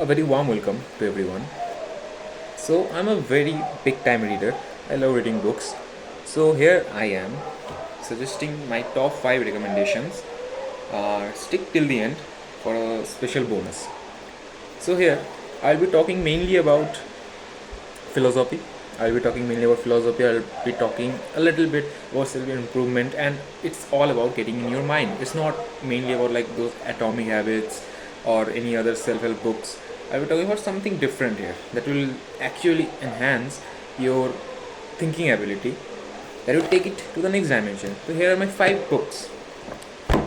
A very warm welcome to everyone. So, I'm a very big time reader. I love reading books. So, here I am suggesting my top 5 recommendations. Stick till the end for a special bonus. So, here I'll be talking mainly about philosophy. I'll be talking mainly about philosophy. I'll be talking a little bit about self improvement, and it's all about getting in your mind. It's not mainly about like those atomic habits or any other self help books. I'll be talking about something different here that will actually enhance your thinking ability, that will take it to the next dimension. So, here are my 5 books.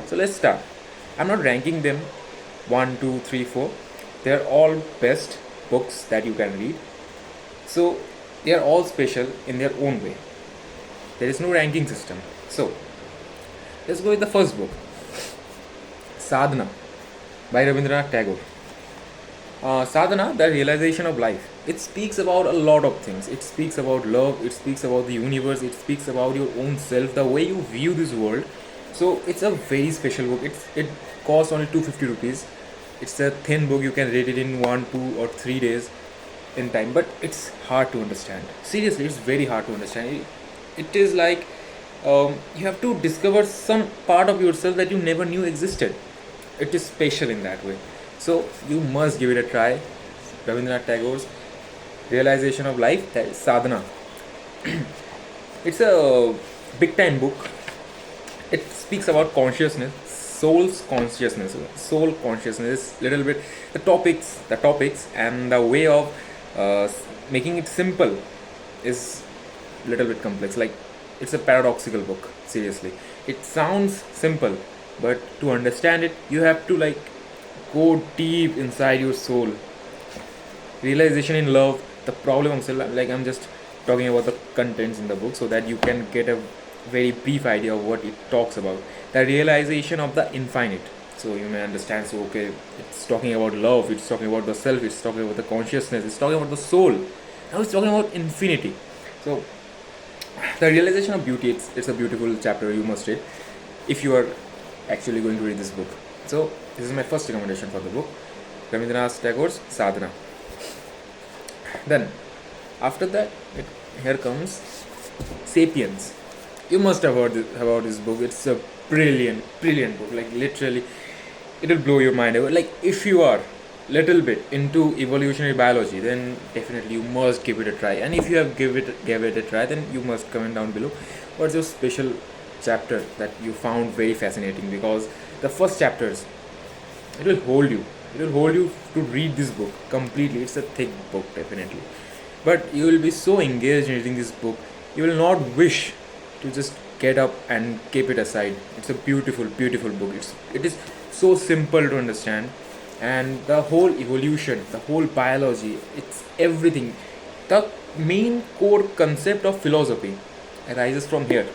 So, let's start. I'm not ranking them 1, 2, 3, 4. They're all best books that you can read. So they are all special in their own way. There is no ranking system. So let's go with the first book, Sadhana by Rabindranath Tagore. Sadhana, the realization of life. It speaks about a lot of things. It speaks about love, it speaks about the universe, it speaks about your own self, the way you view this world. So it's a very special book. It costs only 250 rupees. It's a thin book, you can read it in 1, 2, or 3 days in time, but it's hard to understand. Seriously, it's very hard to understand. It is like you have to discover some part of yourself that you never knew existed. It is special in that way. So you must give it a try. Rabindranath Tagore's Realization of Life, that is Sadhana. It's a big time book. It speaks about consciousness, soul consciousness, little bit the topics, and the way of making it simple is little bit complex. Like, it's a paradoxical book. Seriously, it sounds simple, but to understand it, you have to like go deep inside your soul. Realization in love, the problem of self. Like, I'm just talking about the contents in the book so that you can get a very brief idea of what it talks about. The realization of the infinite. So you may understand. So okay, it's talking about love. It's talking about the self. It's talking about the consciousness. It's talking about the soul. Now it's talking about infinity. So the realization of beauty. It's a beautiful chapter. You must read if you are actually going to read this book. So this is my first recommendation for the book, Rabindranath Tagore's Sadhana. Then after that, here comes Sapiens. You must have heard about this book. It's a brilliant book. Like, literally, it will blow your mind. Like, if you are little bit into evolutionary biology, then definitely you must give it a try. And if you have gave it a try, then you must comment down below what's your special chapter that you found very fascinating. Because the first chapters, it will hold you. It will hold you to read this book completely. It's a thick book, definitely. But you will be so engaged in reading this book, you will not wish to just get up and keep it aside. It's a beautiful book. It is so simple to understand, and the whole evolution, the whole biology, it's everything. The main core concept of philosophy arises from here.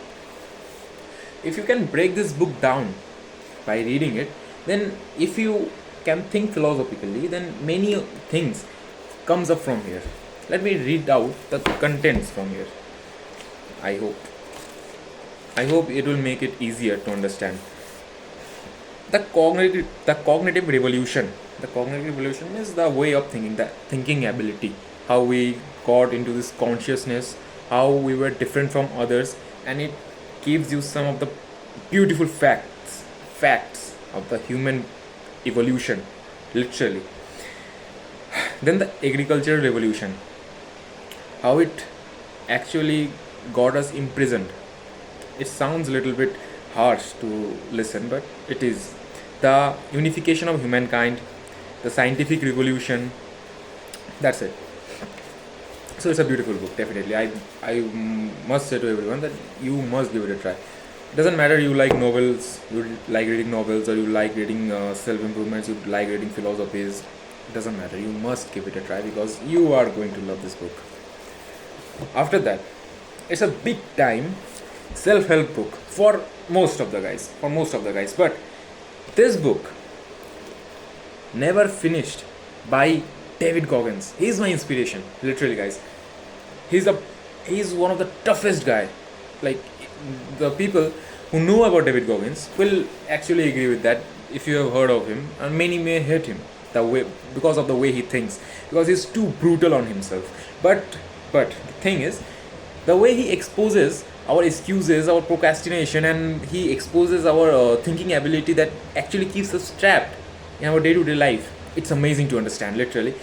If you can break this book down by reading it, then if you can think philosophically, then many things comes up from here. Let me read out the contents from here. I hope. I hope it will make it easier to understand. The cognitive revolution. The cognitive revolution is the way of thinking, the thinking ability, how we got into this consciousness, how we were different from others, and it gives you some of the beautiful facts of the human evolution, literally. Then the agricultural revolution, how it actually got us imprisoned. It sounds a little bit harsh to listen, but it is. The unification of humankind, the scientific revolution. That's it. So it's a beautiful book, definitely. I must say to everyone that you must give it a try. It doesn't matter you like novels, you like reading novels, or you like reading self improvements, you like reading philosophies. It doesn't matter. You must give it a try because you are going to love this book. After that, it's a big time self-help book for most of the guys, but this book never finished by David Goggins. He's my inspiration, literally, guys. he's a he's one of the toughest guy. Like, the people who know about David Goggins will actually agree with that if you have heard of him, and many may hate him. the way, because of the way he thinks, because he's too brutal on himself. But the thing is, the way he exposes our excuses, our procrastination, and he exposes our thinking ability that actually keeps us trapped in our day-to-day life, it's amazing to understand. Literally,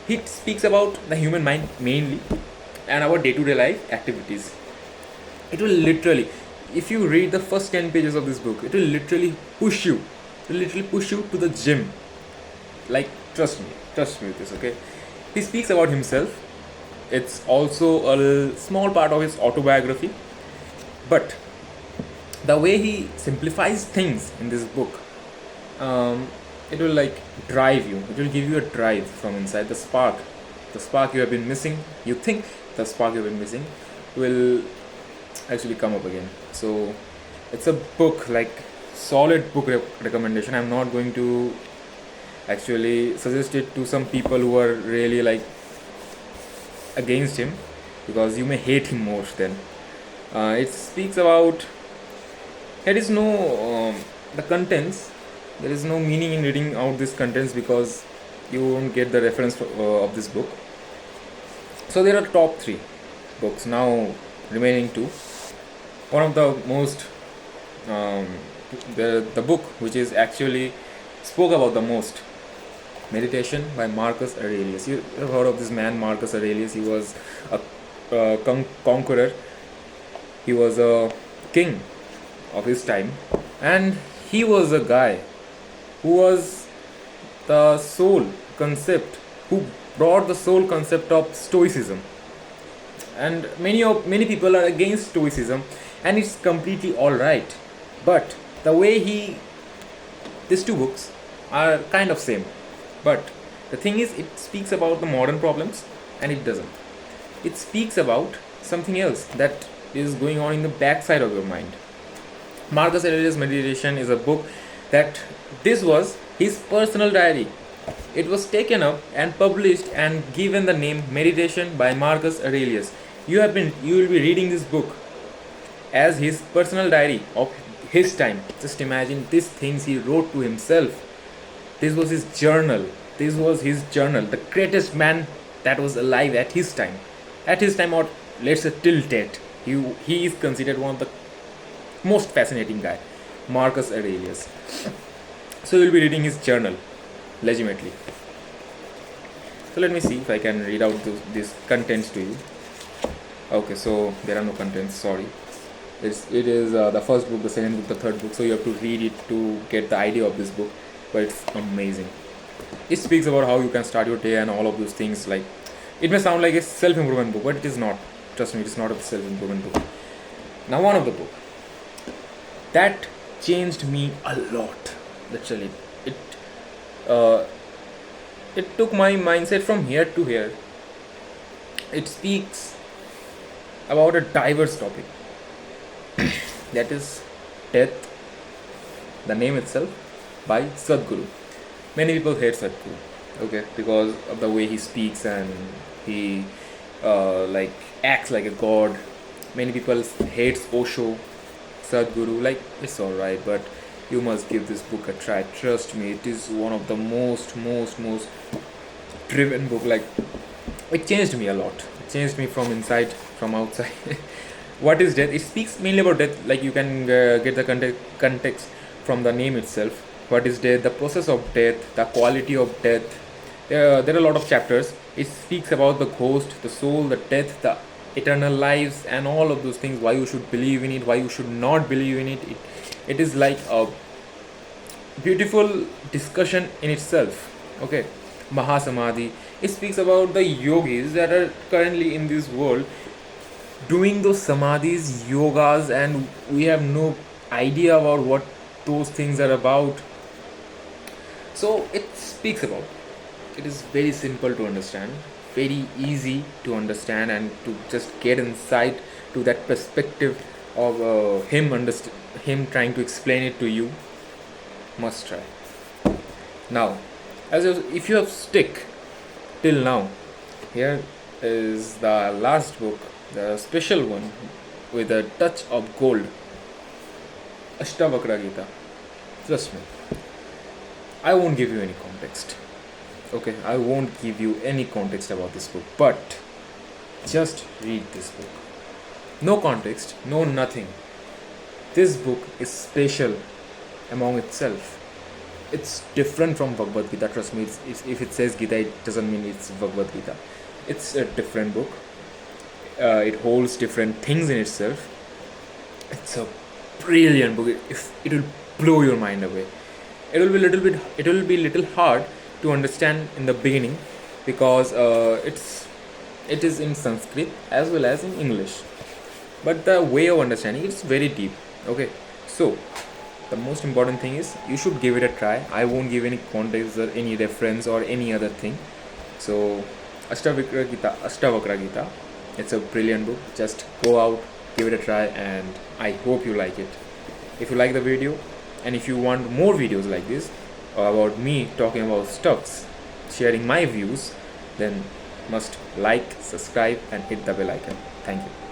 he speaks about the human mind mainly and our day-to-day life activities. It will literally, if you read the first 10 pages of this book, it will literally push you, to the gym. Like, trust me with this, okay? He speaks about himself. It's also a small part of his autobiography, but the way he simplifies things in this book, it will like drive you, it will give you a drive from inside. The spark you have been missing, you think the spark you've been missing will actually come up again. So it's a book, like, solid book recommendation. I'm not going to actually suggest it to some people who are really like against him, because you may hate him more then. It speaks about, there is no the contents, there is no meaning in reading out these contents because you won't get the reference of this book. So there are top 3 books now, remaining 2. One of the most the book which is actually spoke about the most, Meditation by Marcus Aurelius. You have heard of this man, Marcus Aurelius. He was a conqueror. He was a king of his time, and he was a guy who was the sole concept, who brought the sole concept of Stoicism. And many people are against Stoicism, and it's completely all right. But the way these 2 books are kind of same. But the thing is, it speaks about the modern problems, and it doesn't. It speaks about something else that is going on in the backside of your mind. Marcus Aurelius' Meditation is a book that, this was his personal diary. It was taken up and published and given the name Meditation by Marcus Aurelius. You will be reading this book as his personal diary of his time. Just imagine these things he wrote to himself. This was his journal. The greatest man that was alive at his time. Or let's say till date. He is considered one of the most fascinating guy, Marcus Aurelius. So we'll be reading his journal, legitimately. So let me see if I can read out these contents to you. Okay, so there are no contents, sorry. It is the first book, the second book, the third book, so you have to read it to get the idea of this book. But it's amazing. It speaks about how you can start your day and all of those things. Like, it may sound like a self-improvement book, but it is not. Trust me, it is not a self-improvement book. Now, one of the book that changed me a lot. Literally, it took my mindset from here to here. It speaks about a diverse topic, that is death. The name itself, by Sadhguru. Many people hate Sadhguru, okay, because of the way he speaks and he like acts like a god. Many people hate Osho, Sadhguru. Like, it's alright, but you must give this book a try. Trust me, it is one of the most driven book. Like, it changed me a lot. It changed me from inside, from outside. What is death? It speaks mainly about death. Like, you can get the context from the name itself. What is death? The process of death, the quality of death. There are a lot of chapters. It speaks about the ghost, the soul, the death, the eternal lives, and all of those things. Why you should believe in it, why you should not believe in it. It is like a beautiful discussion in itself. Okay, Mahasamadhi. It speaks about the yogis that are currently in this world doing those samadhis, yogas, and we have no idea about what those things are about. So it speaks about. It is very simple to understand, very easy to understand, and to just get inside to that perspective of him trying to explain it to you. Must try. Now, if you have stick till now, here is the last book, the special one with a touch of gold, Ashtavakra Gita. Trust me, I won't give you any context. Okay, I won't give you any context about this book, but just read this book. No context, no nothing. This book is special among itself. It's different from Bhagavad Gita. Trust me, if it says Gita, it doesn't mean it's Bhagavad Gita. It's a different book. It holds different things in itself. It's a brilliant book. It will blow your mind away. It will be little hard to understand in the beginning because it is in Sanskrit as well as in English. But the way of understanding it's very deep. Okay, so the most important thing is you should give it a try. I won't give any context or any reference or any other thing. So Ashtavakra Gita, it's a brilliant book. Just go out, give it a try, and I hope you like it. If you like the video, and if you want more videos like this about me talking about stuffs, sharing my views, then must like, subscribe, and hit the bell icon. Thank you.